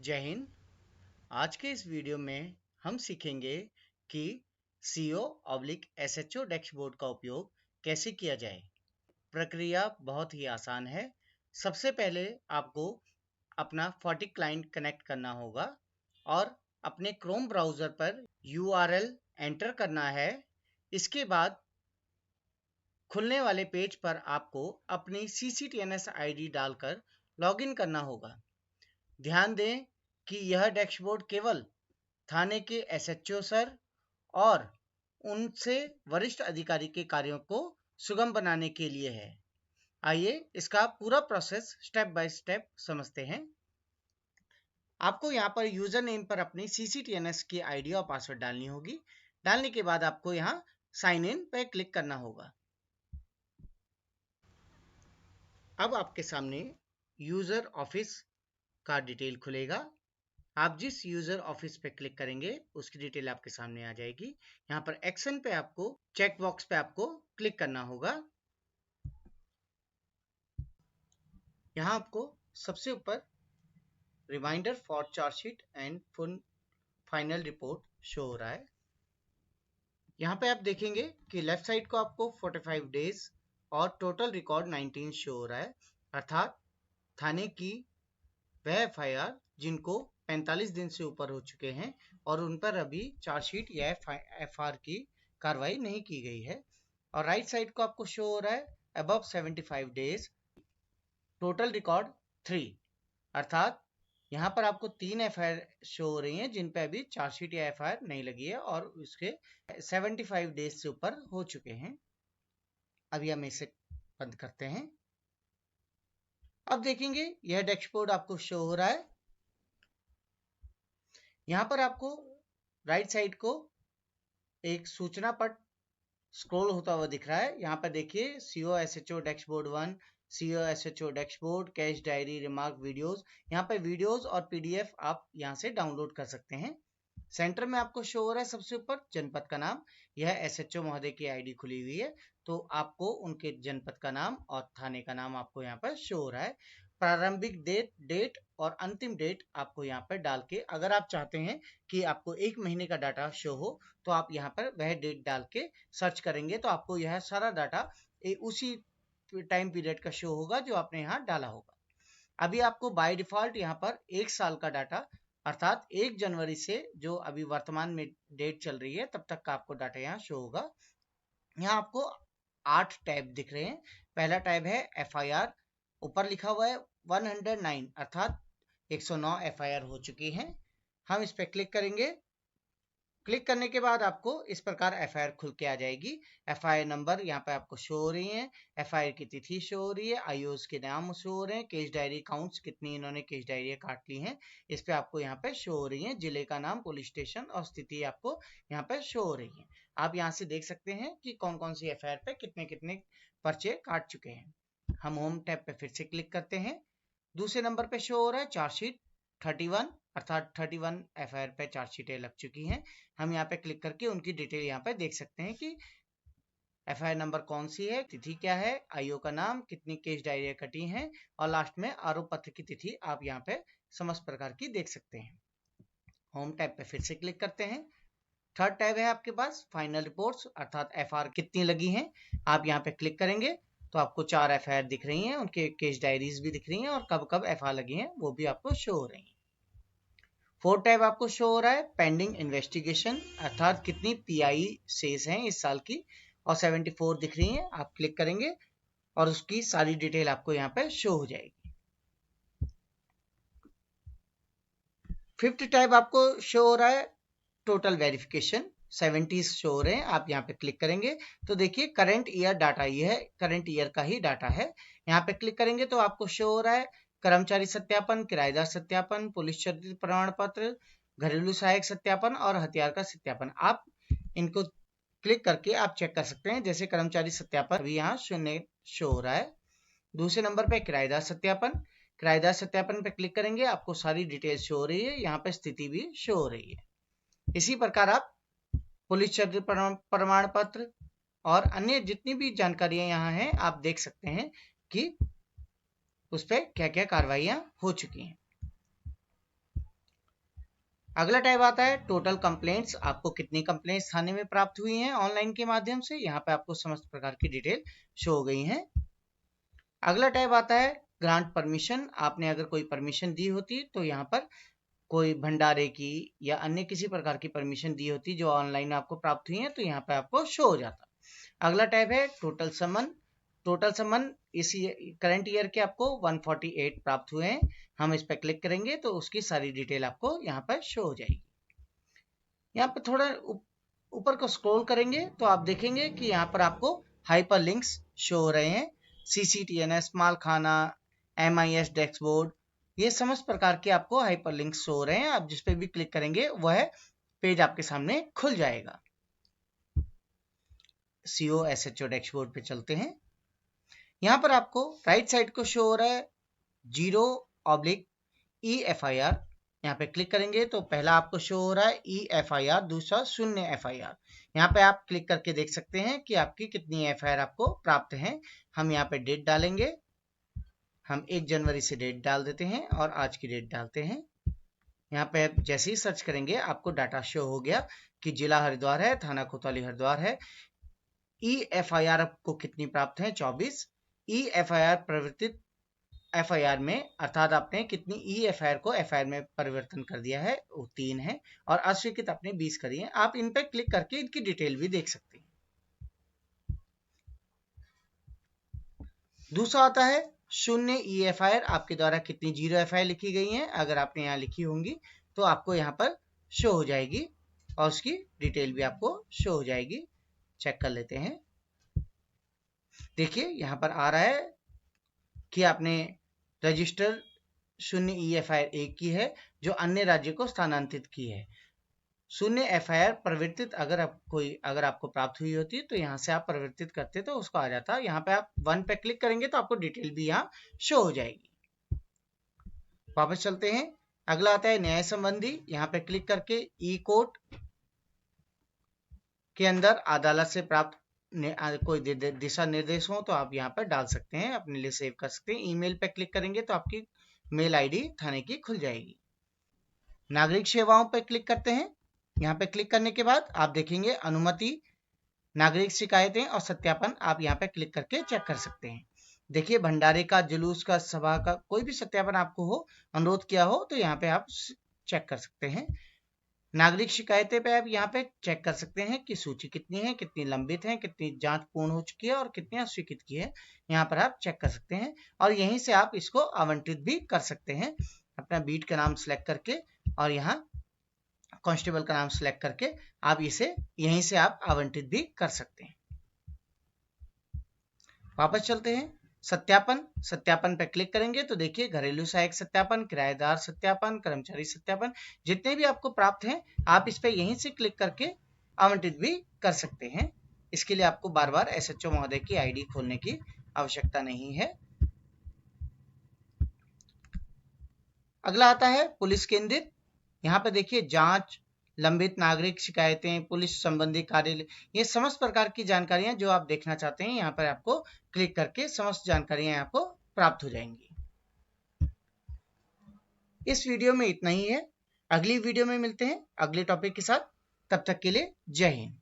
जय हिंद। आज के इस वीडियो में हम सीखेंगे कि CO/SHO डैशबोर्ड का उपयोग कैसे किया जाए। प्रक्रिया बहुत ही आसान है। सबसे पहले आपको अपना फोर्टिक क्लाइंट कनेक्ट करना होगा और अपने क्रोम ब्राउज़र पर URL एंटर करना है। इसके बाद खुलने वाले पेज पर आपको अपनी CCTNS ID डालकर लॉगिन करना होगा। ध्यान दें कि यह डैशबोर्ड केवल थाने के SHO सर और उनसे वरिष्ठ अधिकारी के कार्यों को सुगम बनाने के लिए है। आइए इसका पूरा प्रोसेस स्टेप बाय स्टेप समझते हैं। आपको यहाँ पर यूजर नेम पर अपनी CCTNS की आईडी और पासवर्ड डालनी होगी। डालने के बाद आपको यहाँ साइन इन पे क्लिक करना होगा। अब आपके सामने यूजर ऑफिस का डिटेल खुलेगा। आप जिस यूजर ऑफिस पे क्लिक करेंगे उसकी डिटेल आपके सामने आ जाएगी। यहाँ पर एक्शन पे आपको चेक बॉक्स पे आपको क्लिक करना होगा। यहाँ आपको सबसे ऊपर reminder for charge sheet and full final report show हो रहा है। यहाँ पे आप देखेंगे कि लेफ्ट साइड को आपको 45 डेज और टोटल रिकॉर्ड 19 शो हो रहा है, अर्थात थाने की वह FIR जिनको 45 दिन से ऊपर हो चुके हैं और उन पर अभी चार्जशीट या FR की कार्रवाई नहीं की गई है। और राइट साइड को आपको शो हो रहा है अबव 75 डेज टोटल रिकॉर्ड 3, अर्थात यहाँ पर आपको 3 FIR शो हो रही हैं जिन पे अभी चार्जशीट या FIR नहीं लगी है और उसके 75 डेज से ऊपर हो चुके हैं। अभी हम इसे बंद करते हैं। अब देखेंगे यह डैशबोर्ड आपको शो हो रहा है। यहाँ पर आपको राइट साइड को एक सूचना पट स्क्रॉल होता हुआ दिख रहा है। यहाँ पर देखिए CO/SHO dashboard 1, CO/SHO dashboard, cash diary, remark, videos. यहाँ पर वीडियोस और PDF आप यहाँ से डाउनलोड कर सकते हैं। सेंटर में आपको शो हो रहा है सबसे ऊपर जनपद का नाम। यह SHO महोदय की आईडी खुली हुई है, तो आपको उनके जनपद का नाम और थाने का नाम आपको यहाँ पर शो हो रहा है। प्रारंभिक डेट और अंतिम डेट आपको यहाँ पर डाल के, अगर आप चाहते हैं कि आपको 1 महीने का डाटा शो हो तो आप यहाँ पर वह डेट डाल के सर्च करेंगे तो आपको यह सारा डाटा उसी टाइम पीरियड का शो होगा जो आपने यहाँ डाला होगा। अभी आपको बाय डिफॉल्ट यहाँ पर 1 साल का डाटा, अर्थात 1 जनवरी से जो अभी वर्तमान में डेट चल रही है तब तक का आपको डाटा यहाँ शो होगा। यहाँ आपको 8 टैब दिख रहे हैं। पहला टैब है FIR, ऊपर लिखा हुआ है 109, अर्थात 109 FIR हो चुकी हैं। हम इस पर क्लिक करेंगे। क्लिक करने के बाद आपको इस प्रकार FIR खुल के आ जाएगी। FIR नंबर यहाँ पे आपको शो हो रही है, FIR की तिथि शो हो रही है, IOs के नाम शो हो रहे हैं, केस डायरी काउंट्स कितनी इन्होंने केस डायरी काट ली हैं इस पे आपको यहाँ पे शो हो रही है। जिले का नाम, पुलिस स्टेशन और स्थिति आपको यहाँ पे शो हो रही है। आप यहाँ से देख सकते हैं कि कौन कौन सी FIR पे कितने कितने पर्चे काट चुके हैं। हम होम टैब पे फिर से क्लिक करते हैं। दूसरे नंबर पे शो हो रहा है चार्जशीट 31, अर्थात 31 FIR पे चार्जशीटें लग चुकी हैं। हम यहाँ पे क्लिक करके उनकी डिटेल यहाँ पे देख सकते हैं कि FIR नंबर कौन सी है, तिथि क्या है, IO का नाम, कितनी केस डायरियां कटी हैं और लास्ट में आरोप पत्र की तिथि आप यहाँ पे समस्त प्रकार की देख सकते हैं। होम टैब पे फिर से क्लिक करते हैं। थर्ड टैब है आपके पास फाइनल रिपोर्ट्स, अर्थात FR कितनी लगी हैं। आप यहाँ पे क्लिक करेंगे तो आपको 4 FIR दिख रही हैं, उनके केस डायरीज भी दिख रही हैं और कब कब FR लगी हैं वो भी आपको शो हो रही हैं। फोर्थ टैब आपको शो हो रहा है पेंडिंग इन्वेस्टिगेशन, अर्थात कितनी PI शेष हैं इस साल की और 74 दिख रही हैं। आप क्लिक करेंगे और उसकी सारी डिटेल आपको यहाँ पे शो हो जाएगी। फिफ्थ टैब आपको शो हो रहा है टोटल वेरिफिकेशन, 70 शो हो रहे हैं। आप यहाँ पे क्लिक करेंगे तो देखिए करंट ईयर डाटा, ये है करंट ईयर का ही डाटा है। यहाँ पे क्लिक करेंगे तो आपको शो हो रहा है कर्मचारी सत्यापन, किराएदार सत्यापन, पुलिस चरित्र प्रमाण पत्र, घरेलू सहायक सत्यापन और हथियार का सत्यापन। आप इनको क्लिक करके आप चेक कर सकते हैं। जैसे कर्मचारी सत्यापन अभी यहाँ 0 शो हो रहा है। दूसरे नंबर पे किराएदार सत्यापन, किराएदार सत्यापन पे क्लिक करेंगे आपको सारी डिटेल शो हो रही है, यहाँ पे स्थिति भी शो हो रही है। इसी प्रकार आप पुलिस चरित्र प्रमाण पत्र और अन्य जितनी भी जानकारियां यहाँ हैं आप देख सकते हैं कि उस पर क्या क्या कार्रवाइयां हो चुकी हैं। अगला टैब आता है टोटल कंप्लेंट्स। आपको कितनी कंप्लेंट्स थाने में प्राप्त हुई हैं ऑनलाइन के माध्यम से, यहाँ पे आपको समस्त प्रकार की डिटेल शो हो गई है। अगला टैब आता है ग्रांट परमिशन। आपने अगर कोई परमिशन दी होती तो यहाँ पर कोई भंडारे की या अन्य किसी प्रकार की परमिशन दी होती जो ऑनलाइन आपको प्राप्त हुई है तो यहाँ पे आपको शो हो जाता। अगला टैब है टोटल समन। टोटल समन इस करंट ईयर के आपको 148 प्राप्त हुए हैं। हम इस पर क्लिक करेंगे तो उसकी सारी डिटेल आपको यहाँ पर शो हो जाएगी। यहाँ पर थोड़ा ऊपर को स्क्रॉल करेंगे तो आप देखेंगे कि यहाँ पर आपको हाइपर लिंक्स शो हो रहे हैं। CCTNS, मालखाना, MIS डैशबोर्ड, ये समस्त प्रकार के आपको हाइपर लिंक्स शो हो रहे हैं। आप जिस पे भी क्लिक करेंगे वह पेज आपके सामने खुल जाएगा। COSHO डैशबोर्ड पे चलते हैं। यहाँ पर आपको राइट साइड को शो हो रहा है 0/EFIR। यहाँ पे क्लिक करेंगे तो पहला आपको शो हो रहा है EFIR, दूसरा 0 FIR। यहाँ पे आप क्लिक करके देख सकते हैं कि आपकी कितनी FIR आपको प्राप्त है। हम यहाँ पे डेट डालेंगे। हम 1 जनवरी से डेट डाल देते हैं और आज की डेट डालते हैं। यहाँ पे आप जैसे ही सर्च करेंगे आपको डाटा शो हो गया कि जिला हरिद्वार है, थाना कोतवाली हरिद्वार है। EFIR आपको कितनी प्राप्त है? 24। EFIR परिवर्तित FIR में, अर्थात आपने कितनी EFIR को FIR में परिवर्तन कर दिया है, वो 3 है। और अस्वीकृत आपने 20 करी है। आप इन पे क्लिक करके इनकी डिटेल भी देख सकते हैं। दूसरा आता है 0 EFIR। आपके द्वारा कितनी 0 FIR लिखी गई है, अगर आपने यहाँ लिखी होंगी तो आपको यहाँ पर शो हो जाएगी और उसकी डिटेल भी आपको शो हो जाएगी। चेक कर लेते हैं। देखिए यहाँ पर आ रहा है कि आपने रजिस्टर 0 EFIR 1 की है जो अन्य राज्य को स्थानांतरित की है। 0 FIR परिवर्तित अगर आपको प्राप्त हुई होती तो यहाँ से आप परिवर्तित करते तो उसको आ जाता। यहाँ पे आप 1 पे क्लिक करेंगे तो आपको डिटेल भी यहाँ शो हो जाएगी। वापस चलते हैं। अगला आता है न्याय संबंधी। यहाँ पे क्लिक करके ई कोर्ट के अंदर अदालत से प्राप्त कोई दिशा निर्देश हो तो आप यहाँ पर डाल सकते हैं, अपने लिए सेव कर सकते हैं। ईमेल पे क्लिक करेंगे तो आपकी मेल आईडी थाने की खुल जाएगी। नागरिक सेवाओं पे क्लिक करते हैं। यहाँ पे क्लिक करने के बाद आप देखेंगे अनुमति, नागरिक शिकायतें और सत्यापन। आप यहाँ पे क्लिक करके चेक कर सकते हैं। देखिए भंडारे का, जुलूस का, सभा का कोई भी सत्यापन आपको हो, अनुरोध किया हो तो यहाँ पे आप चेक कर सकते हैं। नागरिक शिकायतें पे आप यहाँ पे चेक कर सकते हैं कि सूची कितनी है, कितनी लंबित है, कितनी जांच पूर्ण हो चुकी है और कितनी अस्वीकृत की है। यहाँ पर आप चेक कर सकते हैं और यहीं से आप इसको आवंटित भी कर सकते हैं। अपना बीट का नाम सिलेक्ट करके और यहाँ कांस्टेबल का नाम सिलेक्ट करके आप इसे यहीं से आप आवंटित भी कर सकते हैं। वापस चलते हैं। सत्यापन पे क्लिक करेंगे तो देखिए घरेलू सहायक सत्यापन, किराएदार सत्यापन, कर्मचारी सत्यापन, जितने भी आपको प्राप्त हैं आप इस पे यहीं से क्लिक करके आवंटित भी कर सकते हैं। इसके लिए आपको बार बार SHO महोदय की आईडी खोलने की आवश्यकता नहीं है। अगला आता है पुलिस केंद्रित। यहाँ पे देखिए जांच, लंबित नागरिक शिकायतें, पुलिस संबंधी कार्य, ये समस्त प्रकार की जानकारियां जो आप देखना चाहते हैं यहाँ पर आपको क्लिक करके समस्त जानकारियां आपको प्राप्त हो जाएंगी। इस वीडियो में इतना ही है। अगली वीडियो में मिलते हैं अगले टॉपिक के साथ। तब तक के लिए जय हिंद।